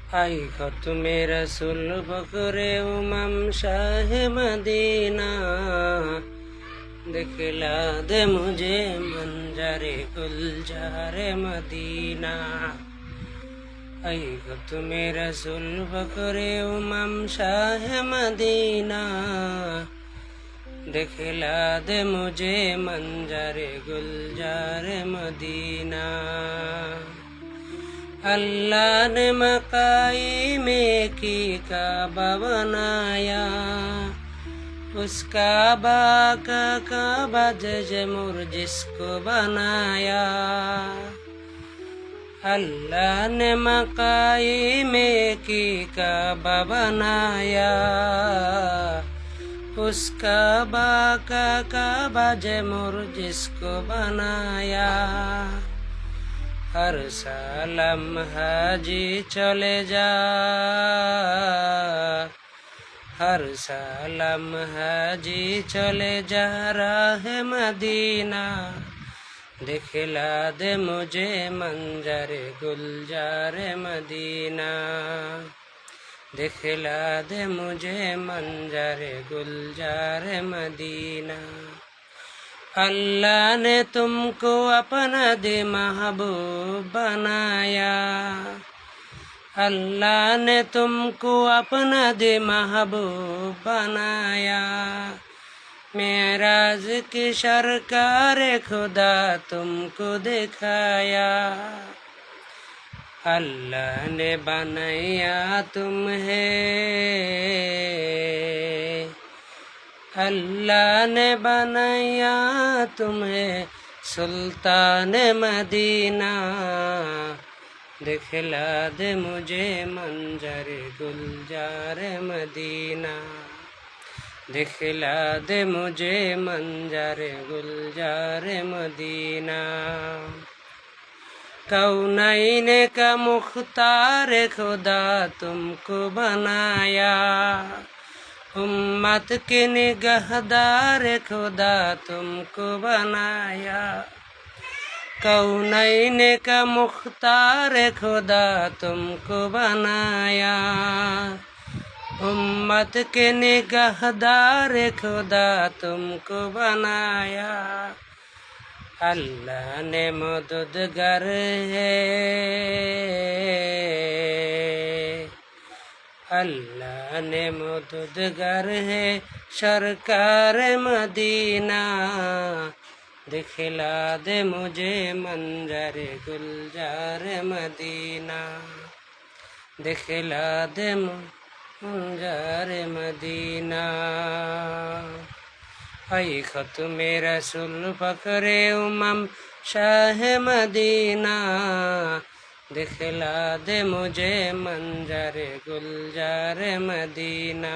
आई खत मेरा रसूल बकरे उमम शाह मदीना, दिखला दे मुझे मंजरे गुलजारे मदीना। आई खत मेरा रसूल बकरे उमम शाह मदीना, दिखला दे मुझे मंजरे गुलजारे मदीना। अल्लाह ने मकाई में की काबा बनाया, उस काबा का काबा जजमुर जिसको बनाया। अल्लाह ने मकाई में की काबा बनाया, उस काबा का काबा जजमुर जिसको बनाया। हर सालम हाजी चले जा, हर सालम हाजी चले जा राह मदीना, दिखला दे मुझे मंजरे गुलजारे मदीना, दिखला दे मुझे मंजरे गुलजारे मदीना। अल्लाह ने तुमको अपना दे महबूब बनाया, अल्लाह ने तुमको अपना दे महबूब बनाया। मेराज की सरकार खुदा तुमको दिखाया, अल्लाह ने बनाया तुम्हें, अल्लाह ने बनाया तुम्हें सुल्तान मदीना, दिखला दे मुझे मंजरे गुलजारे मदीना, दिखला दे मुझे मंजरे गुलजारे मदीना। कौनैन का मुख्तार खुदा तुमको बनाया, उम्मत के निगहदार खुदा तुमको बनाया। कौनैन का मुख्तार खुदा तुमको बनाया, उम्मत के निगहदार खुदा तुमको बनाया। अल्लाह ने मददगार है, अल्लाह ने मददगार है सरकार मदीना, दिखला दे मुझे मंजरे गुलजारे मदीना, दिखला दे मंजरे मदीना। आई खत मेरा रसूल फकरे उमम शाह मदीना, दिखला दे मुझे मंजरे गुलजारे मदीना।